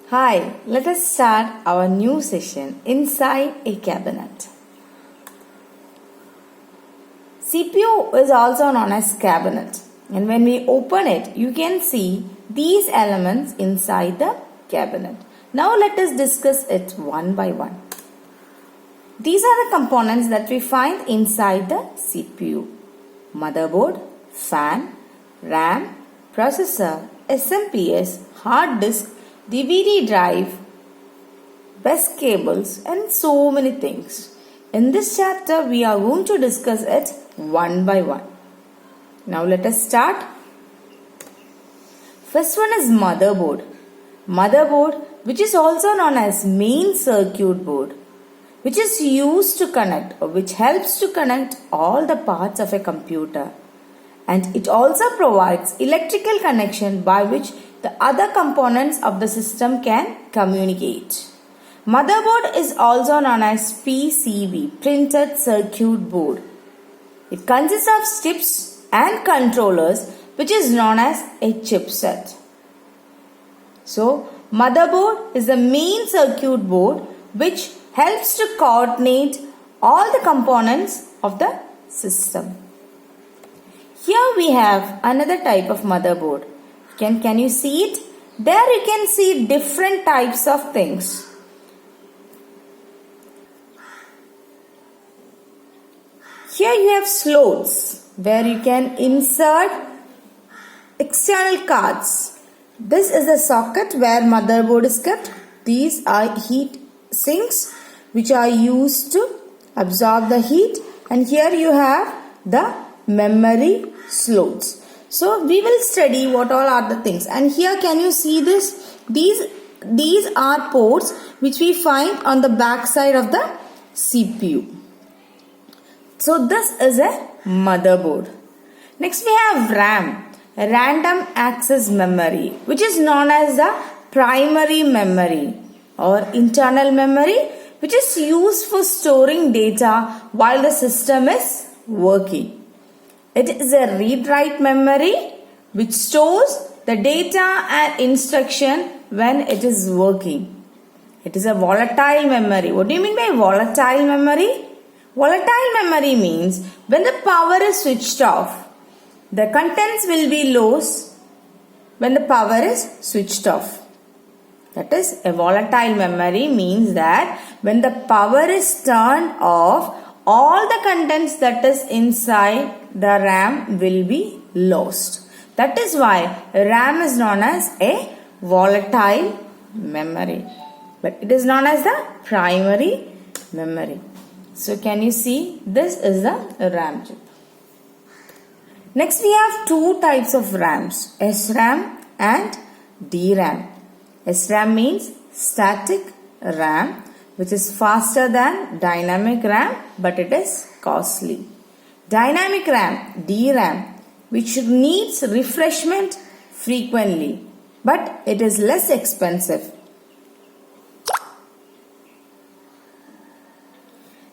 Hi, let us start our new session inside a cabinet. CPU is also known as cabinet, and when we open it, you can see these elements inside the cabinet. Now let us discuss it one by one. These are the components that we find inside the CPU: motherboard, fan, RAM, processor, SMPS, hard disk, DVD drive, bus cables, and so many things. In this chapter, we are going to discuss it one by one. Now let us start. First one is motherboard. Motherboard, which is also known as main circuit board, which is used to connect or which helps to connect all the parts of a computer. And it also provides electrical connection by which the other components of the system can communicate. Motherboard is also known as PCB, printed circuit board. It consists of chips and controllers, which is known as a chipset. So, motherboard is the main circuit board which helps to coordinate all the components of the system. Here we have another type of motherboard. Can you see it? There you can see different types of things. Here you have slots where you can insert external cards. This is the socket where motherboard is kept. These are heat sinks which are used to absorb the heat, and here you have the memory slots. So we will study what all are the things, and here can you see this? These are ports which we find on the back side of the CPU. So this is a motherboard. Next we have RAM, random access memory, which is known as the primary memory or internal memory, which is used for storing data while the system is working. It is a read-write memory which stores the data and instruction when it is working. It is a volatile memory. What do you mean by volatile memory? Volatile memory means when the power is switched off, the contents will be lost when the power is switched off. That is, a volatile memory means that when the power is turned off, all the contents that is inside the RAM will be lost. That is why RAM is known as a volatile memory. But it is known as the primary memory. So can you see, this is the RAM chip. Next we have two types of RAMs, SRAM and DRAM. SRAM means static RAM, which is faster than dynamic RAM, but it is costly. Dynamic RAM, DRAM, which needs refreshment frequently, but it is less expensive.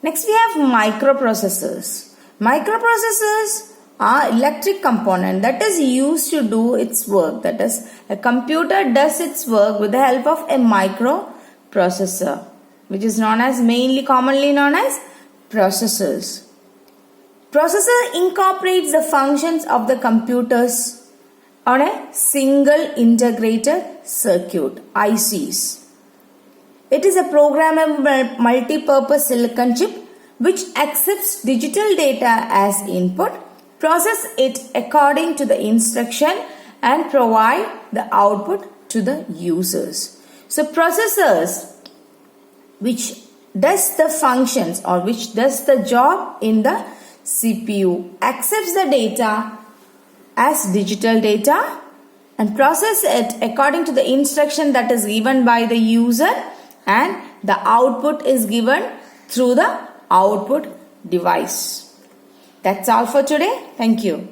Next we have microprocessors. Microprocessors are electric component that is used to do its work. That is, a computer does its work with the help of a microprocessor, which is commonly known as processors. Processor incorporates the functions of the computers on a single integrated circuit, ICs. It is a programmable multi-purpose silicon chip which accepts digital data as input, process it according to the instruction, and provide the output to the users. So processors which does the functions or which does the job in the CPU accepts the data as digital data and process it according to the instruction that is given by the user, and the output is given through the output device. That's all for today. Thank you.